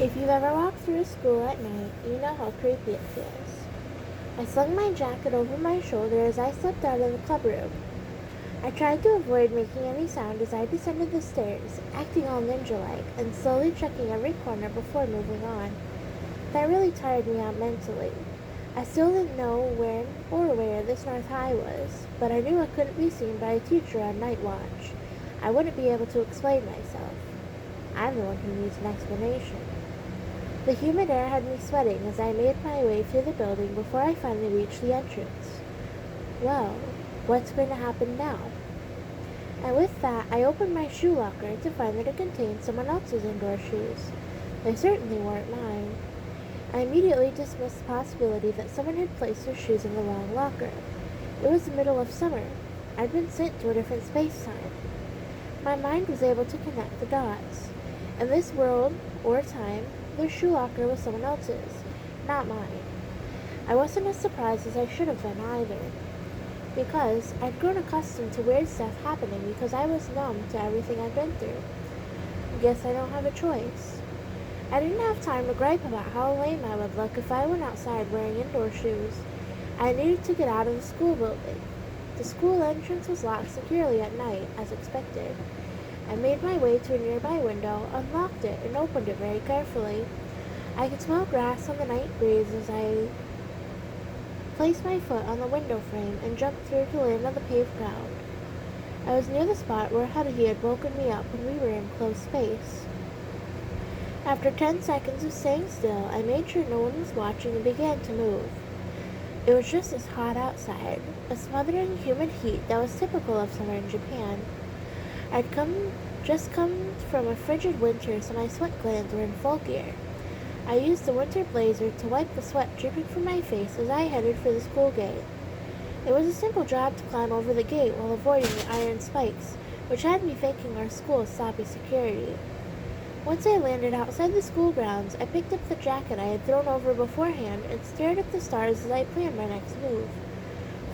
If you've ever walked through school at night, you know how creepy it feels. I slung my jacket over my shoulder as I slipped out of the clubroom. I tried to avoid making any sound as I descended the stairs, acting all ninja-like and slowly checking every corner before moving on. That really tired me out mentally. I still didn't know when or where this North High was, but I knew I couldn't be seen by a teacher on night watch. I wouldn't be able to explain myself. I'm the one who needs an explanation. The humid air had me sweating as I made my way through the building before I finally reached the entrance. Well, what's going to happen now? And with that, I opened my shoe locker to find that it contained someone else's indoor shoes. They certainly weren't mine. I immediately dismissed the possibility that someone had placed their shoes in the wrong locker. It was the middle of summer. I'd been sent to a different space-time. My mind was able to connect the dots. In this world, or time, their shoe locker was someone else's, not mine. I wasn't as surprised as I should have been either, because I'd grown accustomed to weird stuff happening because I was numb to everything I'd been through. Guess I don't have a choice. I didn't have time to gripe about how lame I would look if I went outside wearing indoor shoes. I needed to get out of the school building. The school entrance was locked securely at night, as expected. I made my way to a nearby window, unlocked it, and opened it very carefully. I could smell grass on the night breeze as I placed my foot on the window frame and jumped through to land on the paved ground. I was near the spot where Huddy had woken me up when we were in close space. After 10 seconds of staying still, I made sure no one was watching and began to move. It was just as hot outside, a smothering humid heat that was typical of summer in Japan. I'd just come from a frigid winter, so my sweat glands were in full gear. I used the winter blazer to wipe the sweat dripping from my face as I headed for the school gate. It was a simple job to climb over the gate while avoiding the iron spikes, which had me thinking our school's sloppy security. Once I landed outside the school grounds, I picked up the jacket I had thrown over beforehand and stared at the stars as I planned my next move.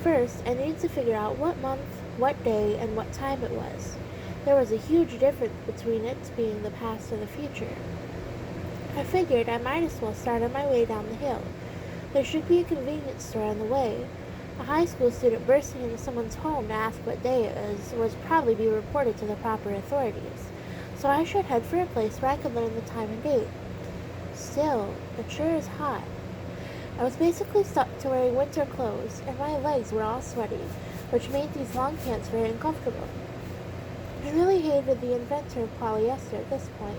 First, I needed to figure out what month, what day, and what time it was. There was a huge difference between it being the past and the future. I figured I might as well start on my way down the hill. There should be a convenience store on the way. A high school student bursting into someone's home to ask what day it was probably be reported to the proper authorities, so I should head for a place where I could learn the time and date. Still, it sure is hot. I was basically stuck to wearing winter clothes, and my legs were all sweaty, which made these long pants very uncomfortable. I really hated the inventor of polyester at this point.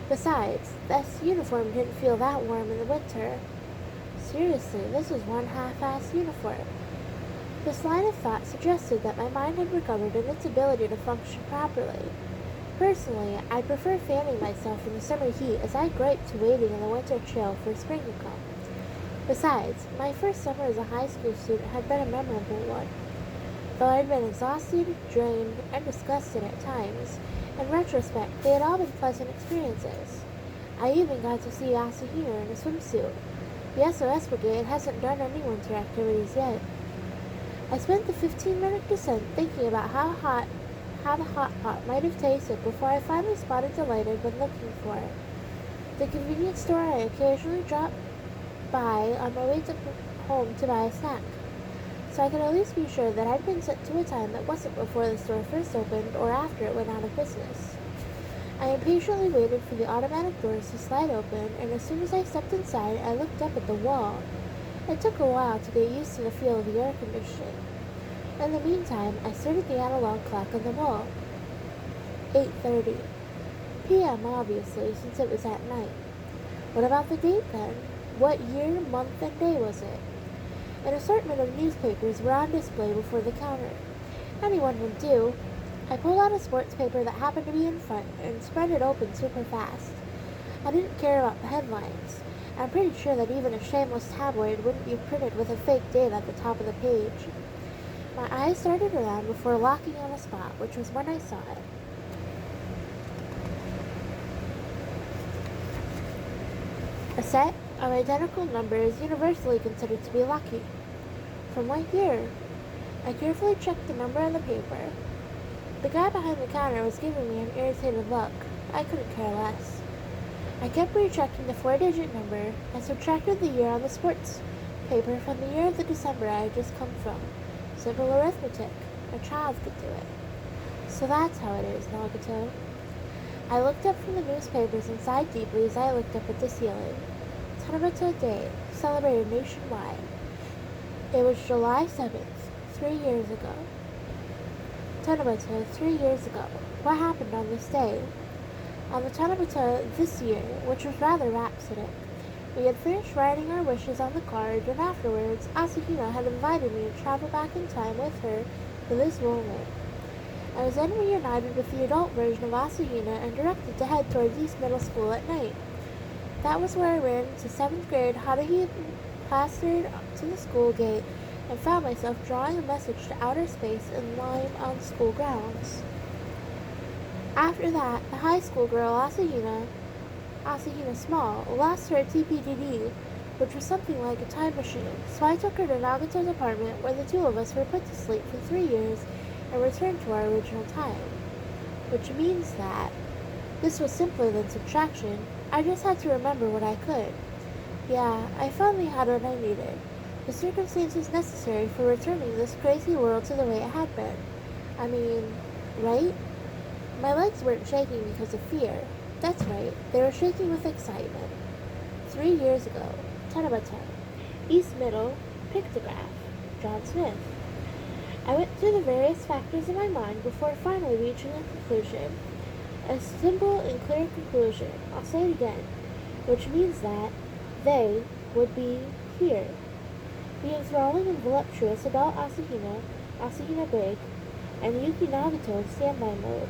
Besides, this uniform didn't feel that warm in the winter. Seriously, this was one half-assed uniform. This line of thought suggested that my mind had recovered in its ability to function properly. Personally, I prefer fanning myself in the summer heat as I griped to waiting in the winter chill for spring to come. Besides, my first summer as a high school student had been a memorable one. Though I had been exhausted, drained, and disgusted at times, in retrospect, they had all been pleasant experiences. I even got to see Asahina in a swimsuit. The SOS Brigade hasn't done any winter activities yet. I spent the 15-minute descent thinking about how the hot pot might have tasted before I finally spotted the light I'd been looking for. The convenience store I occasionally dropped by on my way home to buy a snack, so I could at least be sure that I'd been sent to a time that wasn't before the store first opened or after it went out of business. I impatiently waited for the automatic doors to slide open, and as soon as I stepped inside, I looked up at the wall. It took a while to get used to the feel of the air conditioning. In the meantime, I stared at the analog clock on the wall. 8:30 p.m. obviously, since it was at night. What about the date then? What year, month, and day was it? An assortment of newspapers were on display before the counter. Anyone would do. I pulled out a sports paper that happened to be in front and spread it open super fast. I didn't care about the headlines. I'm pretty sure that even a shameless tabloid wouldn't be printed with a fake date at the top of the page. My eyes started around before locking on a spot, which was when I saw it. A set of identical numbers universally considered to be lucky. From what year? I carefully checked the number on the paper. The guy behind the counter was giving me an irritated look. I couldn't care less. I kept rechecking the 4-digit number and subtracted the year on the sports paper from the year of the December I had just come from. Simple arithmetic. A child could do it. So that's how it is, Nagato. I looked up from the newspapers and sighed deeply as I looked up at the ceiling. Tanabata Day, celebrated nationwide. It was July 7th, 3 years ago. Tanabata, 3 years ago. What happened on this day? On the Tanabata this year, which was rather rhapsodic, we had finished writing our wishes on the card, and afterwards, Asahina had invited me to travel back in time with her for this moment. I was then reunited with the adult version of Asahina and directed to head towards East Middle School at night. That was where I ran into 7th grade Haruhi, plastered to the school gate, and found myself drawing a message to outer space in line on school grounds. After that, the high school girl Asahina Small, lost her TPDD, which was something like a time machine, so I took her to Nagato's apartment where the two of us were put to sleep for 3 years and returned to our original time. Which means that this was simpler than subtraction. I just had to remember what I could. Yeah, I finally had what I needed. The circumstances necessary for returning this crazy world to the way it had been. I mean, right? My legs weren't shaking because of fear. That's right, they were shaking with excitement. 3 years ago, Tanabata, East Middle, Pictograph, John Smith. I went through the various factors in my mind before finally reaching a conclusion. A simple and clear conclusion. I'll say it again. Which means that they would be here. The enthralling and voluptuous adult Asahina Big, and Yuki Nagato in standby mode.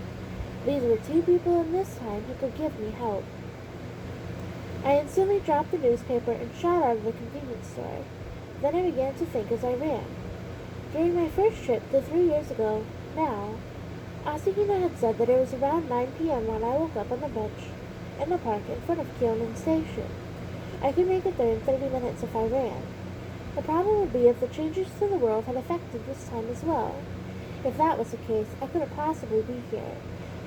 These were 2 people in this time who could give me help. I instantly dropped the newspaper and shot out of the convenience store. Then I began to think as I ran. During my first trip to 3 years ago, now, Asahina had said that it was around 9 p.m. when I woke up on the bench in the park in front of Kyonin Station. I could make it there in 30 minutes if I ran. The problem would be if the changes to the world had affected this time as well. If that was the case, I couldn't possibly be here.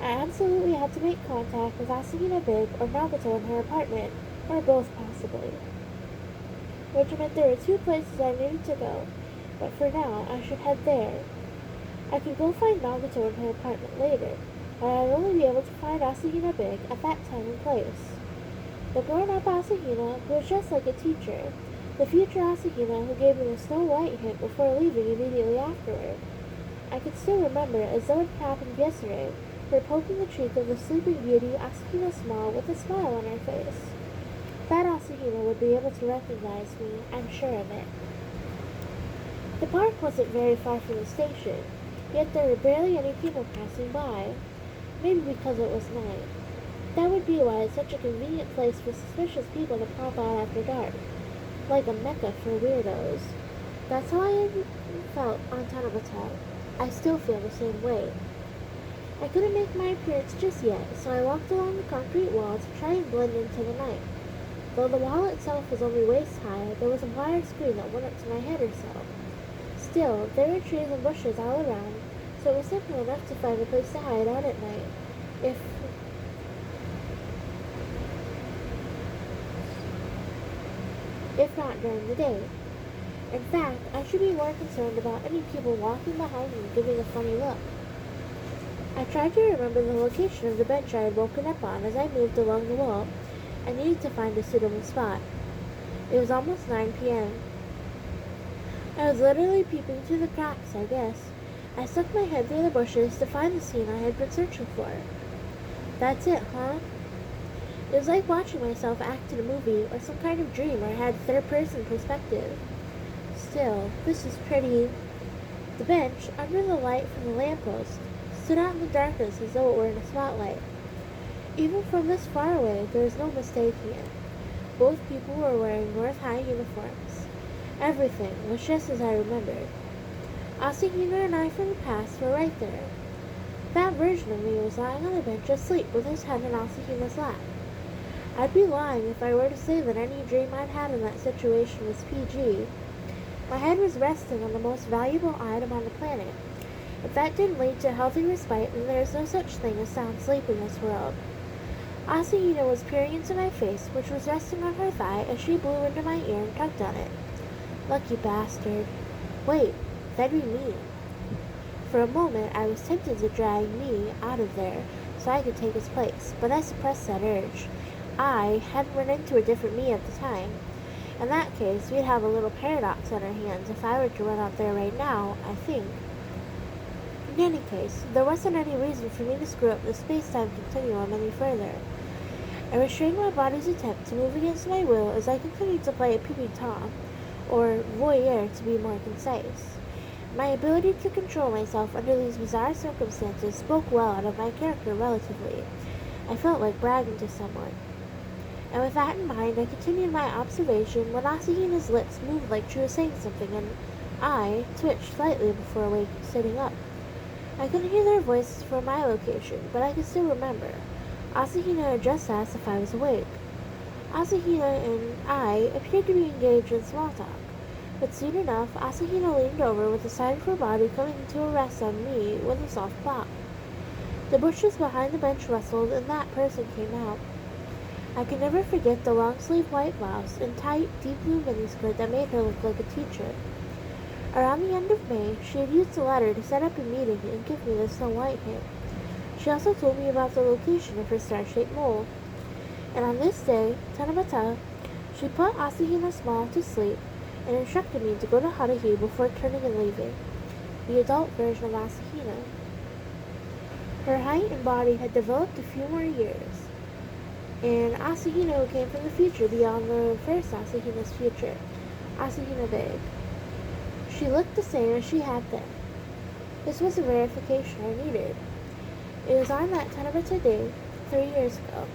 I absolutely had to make contact with Asahina Big or Nagato in her apartment, or both possibly. Which meant there were 2 places I needed to go, but for now I should head there. I could go find Nagato in her apartment later, but I'd only be able to find Asahina Big at that time and place. The grown-up Asahina who was just like a teacher, the future Asahina who gave me the Snow White hint before leaving immediately afterward. I could still remember, as though it happened yesterday, her poking the cheek of the sleeping beauty Asahina Small with a smile on her face. That Asahina would be able to recognize me, I'm sure of it. The park wasn't very far from the station, yet there were barely any people passing by. Maybe because it was night. That would be why it's such a convenient place for suspicious people to pop out after dark. Like a mecca for weirdos. That's how I felt on Tanabata. I still feel the same way. I couldn't make my appearance just yet, so I walked along the concrete wall to try and blend into the night. Though the wall itself was only waist high, there was a wire screen that went up to my head or so. Still, there were trees and bushes all around, so it was simple enough to find a place to hide out at night. If not during the day. In fact, I should be more concerned about any people walking behind me giving a funny look. I tried to remember the location of the bench I had woken up on as I moved along the wall. I needed to find a suitable spot. It was almost 9 p.m. I was literally peeping through the cracks, I guess. I stuck my head through the bushes to find the scene I had been searching for. That's it, huh? It was like watching myself act in a movie or some kind of dream where I had third-person perspective. Still, this is pretty. The bench, under the light from the lamppost, stood out in the darkness as though it were in a spotlight. Even from this far away, there was no mistaking it. Both people were wearing North High uniforms. Everything was just as I remembered. Asahina and I from the past were right there. That version of me was lying on the bench asleep with his head in Asahina's lap. I'd be lying if I were to say that any dream I'd had in that situation was PG. My head was resting on the most valuable item on the planet. If that didn't lead to healthy respite, then there is no such thing as sound sleep in this world. Asahina was peering into my face, which was resting on her thigh, as she blew into my ear and tugged on it. Lucky bastard. Wait, that'd be me. For a moment, I was tempted to drag me out of there so I could take his place, but I suppressed that urge. I hadn't run into a different me at the time. In that case, we'd have a little paradox on our hands if I were to run out there right now, I think. In any case, there wasn't any reason for me to screw up the space-time continuum any further. I restrained my body's attempt to move against my will as I continued to play a peeping Tom, or voyeur to be more concise. My ability to control myself under these bizarre circumstances spoke well out of my character relatively. I felt like bragging to someone. And with that in mind, I continued my observation when Asahina's lips moved like she was saying something, and I twitched slightly before sitting up. I couldn't hear their voices from my location, but I could still remember. Asahina had just asked if I was awake. Asahina and I appeared to be engaged in small talk, but soon enough, Asahina leaned over with the side of her body coming to a rest on me with a soft plop. The bushes behind the bench rustled, and that person came out. I could never forget the long-sleeved white blouse and tight, deep blue miniskirt that made her look like a teacher. Around the end of May, she had used a letter to set up a meeting and give me the Snow White hint. She also told me about the location of her star-shaped mole. And on this day, Tanabata, she put Asahina Small to sleep and instructed me to go to Haruhi before turning and leaving, the adult version of Asahina. Her height and body had developed a few more years, and Asahina who came from the future beyond the first Asahina's future, Asahina Big. She looked the same as she had then. This was the verification I needed. It was on that Tanabata day, 3 years ago.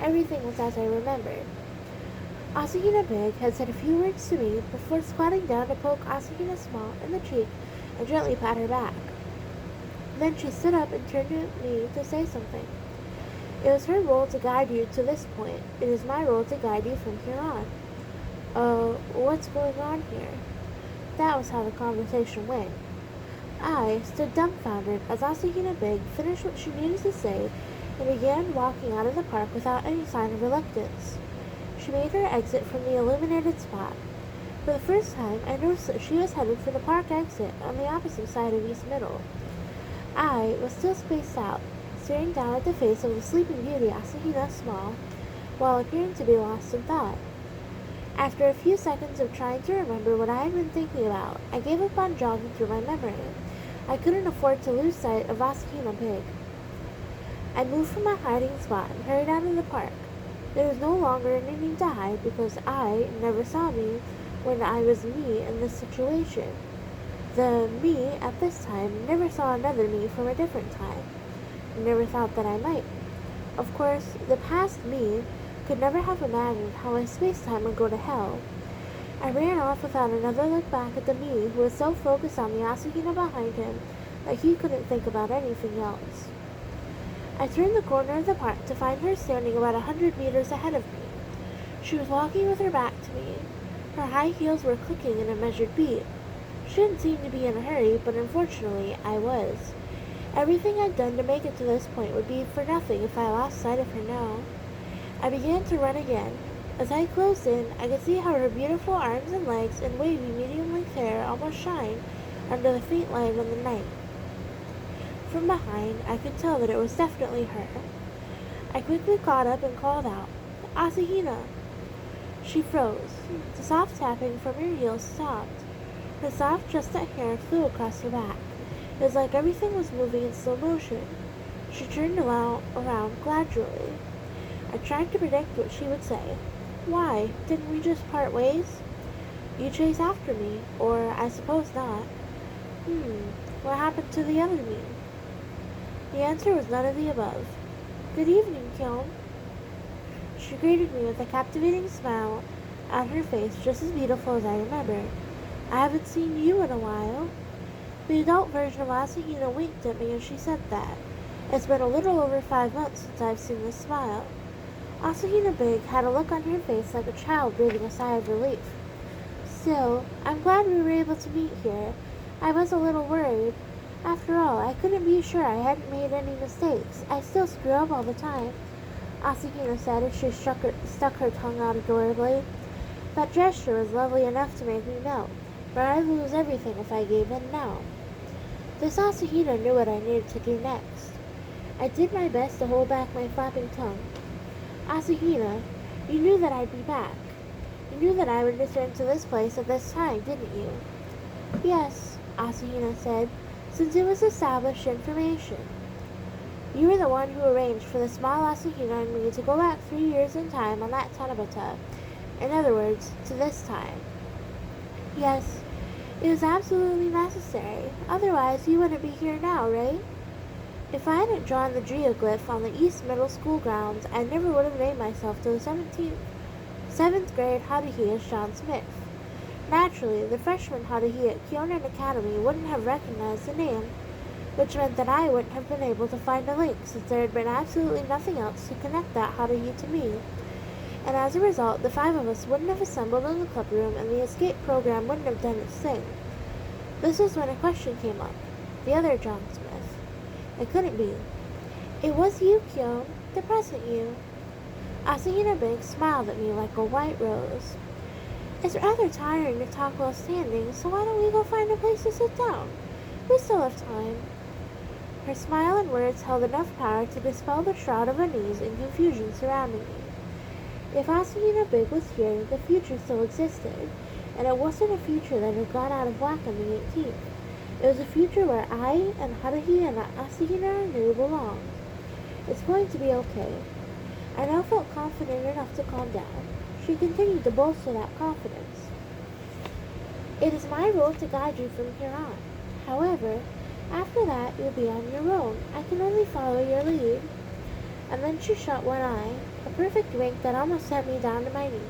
Everything was as I remembered. Asahina Big had said a few words to me before squatting down to poke Asahina Small in the cheek and gently pat her back. Then she stood up and turned to me to say something. It was her role to guide you to this point. It is my role to guide you from here on. What's going on here? That was how the conversation went. I stood dumbfounded as Asahina Big finished what she needed to say and began walking out of the park without any sign of reluctance. She made her exit from the illuminated spot. For the first time, I noticed that she was headed for the park exit on the opposite side of East Middle. I was still spaced out, staring down at the face of the sleeping beauty Asahina Small, while appearing to be lost in thought. After a few seconds of trying to remember what I had been thinking about, I gave up on jogging through my memory. I couldn't afford to lose sight of Asahina Pig. I moved from my hiding spot and hurried out of the park. There was no longer any need to hide because I never saw me when I was me in this situation. The me at this time never saw another me from a different time. I never thought that I might. Of course, the past me could never have imagined how my space-time would go to hell. I ran off without another look back at the me who was so focused on the Asahina behind him that he couldn't think about anything else. I turned the corner of the park to find her standing about 100 meters ahead of me. She was walking with her back to me. Her high heels were clicking in a measured beat. She didn't seem to be in a hurry, but unfortunately I was. Everything I'd done to make it to this point would be for nothing if I lost sight of her now. I began to run again. As I closed in, I could see how her beautiful arms and legs and wavy medium-length hair almost shined under the faint light of the night. From behind, I could tell that it was definitely her. I quickly caught up and called out, "Asahina!" She froze. The soft tapping from her heels stopped. Her soft chestnut hair flew across her back. It was like everything was moving in slow motion. She turned around gradually. I tried to predict what she would say. "Why, didn't we just part ways?" "You chase after me, or I suppose not." What happened to the other me?" The answer was none of the above. "Good evening, Kyon." She greeted me with a captivating smile on her face just as beautiful as I remembered. "I haven't seen you in a while." The adult version of Asahina winked at me as she said that. It's been a little over 5 months since I've seen this smile. Asahina Big had a look on her face like a child breathing a sigh of relief. "Still, I'm glad we were able to meet here. I was a little worried. After all, I couldn't be sure I hadn't made any mistakes. I still screw up all the time." Asahina said as she stuck her tongue out adorably. That gesture was lovely enough to make me melt, but I'd lose everything if I gave in now. This Asahina knew what I needed to do next. I did my best to hold back my flapping tongue. Asahina, you knew that I'd be back. You knew that I would return to this place at this time, didn't you? Yes, Asahina said, since it was established information. You were the one who arranged for the small Asahina and me to go back 3 years in time on that Tanabata. In other words, to this time. Yes, it was absolutely necessary. Otherwise, you wouldn't be here now, right? If I hadn't drawn the geoglyph on the East Middle School grounds, I never would have named myself to the 7th grade Haruhi as John Smith. Naturally, the freshman Haruhi at Kyonan Academy wouldn't have recognized the name, which meant that I wouldn't have been able to find a link since there had been absolutely nothing else to connect that Haruhi to me. And as a result, the 5 of us wouldn't have assembled in the club room and the escape program wouldn't have done its thing. This was when a question came up. The other John Smith. It couldn't be. It was you, Kyon, the present you. Asahina Biggs smiled at me like a white rose. It's rather tiring to talk while standing, so why don't we go find a place to sit down? We still have time. Her smile and words held enough power to dispel the shroud of unease and confusion surrounding me. If Asahina Big was here, the future still existed, and it wasn't a future that had gone out of whack on the 18th. It was a future where I and Haruhi and Asahina knew belonged. It's going to be okay. I now felt confident enough to calm down. She continued to bolster that confidence. It is my role to guide you from here on. However, after that, you'll be on your own. I can only follow your lead. And then she shut one eye, a perfect wink that almost sent me down to my knees.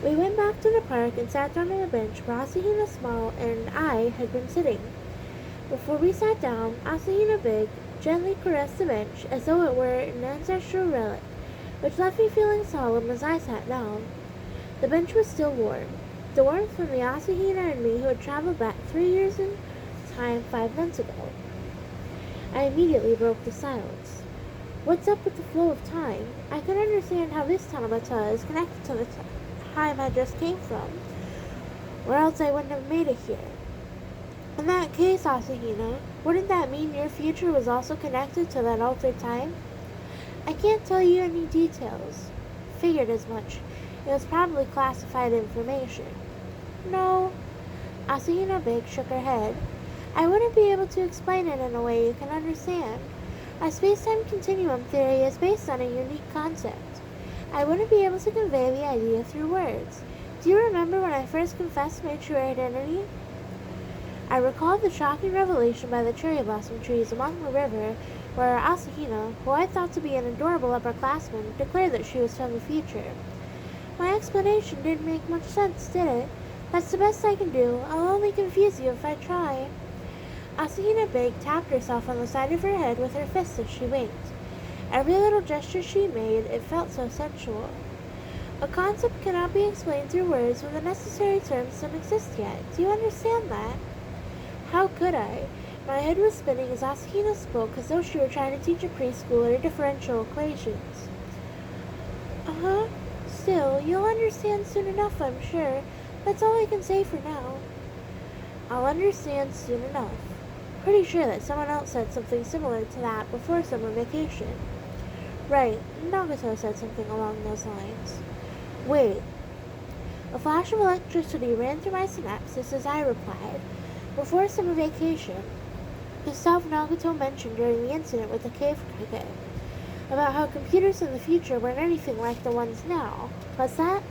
We went back to the park and sat down on a bench where Asahina Small and I had been sitting. Before we sat down, Asahina Big gently caressed the bench as though it were an ancestral relic, which left me feeling solemn as I sat down. The bench was still warm, the warmth from the Asahina and me who had traveled back 3 years in time 5 months ago. I immediately broke the silence. What's up with the flow of time? I can understand how this Tanabata is connected to the time I just came from, or else I wouldn't have made it here. In that case, Asahina, wouldn't that mean your future was also connected to that altered time? I can't tell you any details. Figured as much. It was probably classified information. No. Asahina Big shook her head. I wouldn't be able to explain it in a way you can understand. My space-time continuum theory is based on a unique concept. I wouldn't be able to convey the idea through words. Do you remember when I first confessed my true identity? I recalled the shocking revelation by the cherry blossom trees along the river where Asahina, who I thought to be an adorable upperclassman, declared that she was from the future. My explanation didn't make much sense, did it? That's the best I can do. I'll only confuse you if I try. Asahina Big tapped herself on the side of her head with her fist as she winked. Every little gesture she made, it felt so sensual. A concept cannot be explained through words when the necessary terms don't exist yet. Do you understand that? How could I? My head was spinning as Asahina spoke as though she were trying to teach a preschooler differential equations. Uh-huh. Still, you'll understand soon enough, I'm sure. That's all I can say for now. I'll understand soon enough. Pretty sure that someone else said something similar to that before summer vacation. Right, Nagato said something along those lines. Wait. A flash of electricity ran through my synapses as I replied. Before summer vacation, the stuff Nagato mentioned during the incident with the cave cricket, about how computers in the future weren't anything like the ones now. What's that?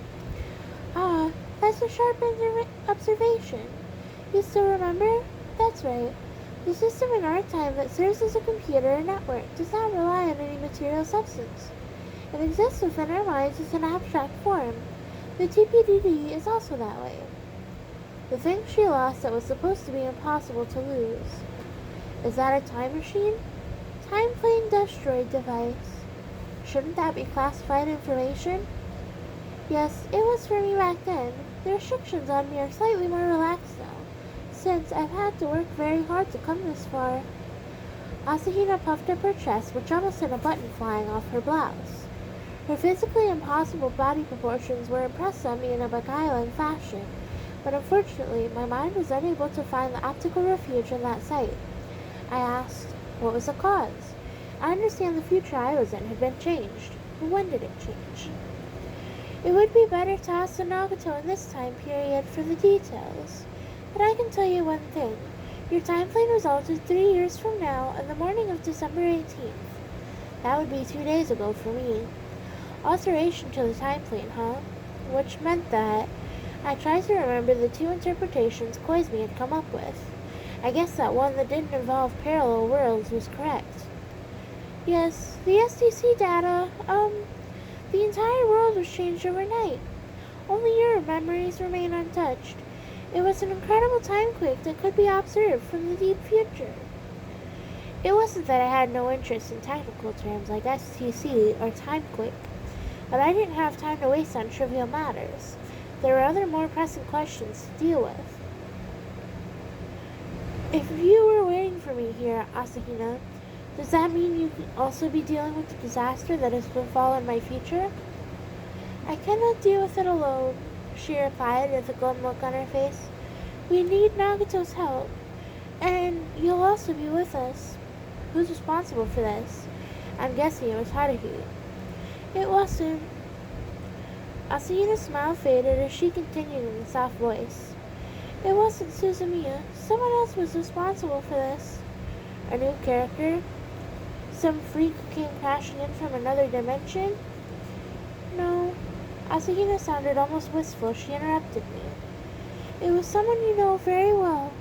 Ah, that's a sharp observation. You still remember? That's right. The system in our time that serves as a computer or network does not rely on any material substance. It exists within our minds as an abstract form. The TPDD is also that way. The thing she lost that was supposed to be impossible to lose. Is that a time machine? Time-plane destroyed device. Shouldn't that be classified information? Yes, it was for me back then. The restrictions on me are slightly more relaxed now, since I've had to work very hard to come this far. Asahina puffed up her chest, which almost sent a button flying off her blouse. Her physically impossible body proportions were impressed on me in a beguiling fashion, but unfortunately my mind was unable to find the optical refuge in that sight. I asked, what was the cause? I understand the future I was in had been changed, but when did it change? It would be better to ask the Nagato in this time period for the details, but I can tell you one thing. Your time plane was altered 3 years from now on the morning of December 18th. That would be 2 days ago for me. Alteration to the time plane, huh? Which meant that I tried to remember the 2 interpretations Koizumi had come up with. I guess that one that didn't involve parallel worlds was correct. Yes, the SDC data, the entire world was changed overnight. Only your memories remain untouched. It was an incredible time quake that could be observed from the deep future. It wasn't that I had no interest in technical terms like STC or timequake, but I didn't have time to waste on trivial matters. There were other more pressing questions to deal with. If you were waiting for me here, Asahina, does that mean you could also be dealing with the disaster that has befallen my future? I cannot deal with it alone, she replied with a glum look on her face. We need Nagato's help, and you'll also be with us. Who's responsible for this? I'm guessing it was Haruhi. It wasn't. Asahina's smile faded as she continued in a soft voice. It wasn't Suzumiya. Someone else was responsible for this. A new character? Some freak who came crashing in from another dimension? No. Asahina sounded almost wistful. She interrupted me. It was someone you know very well.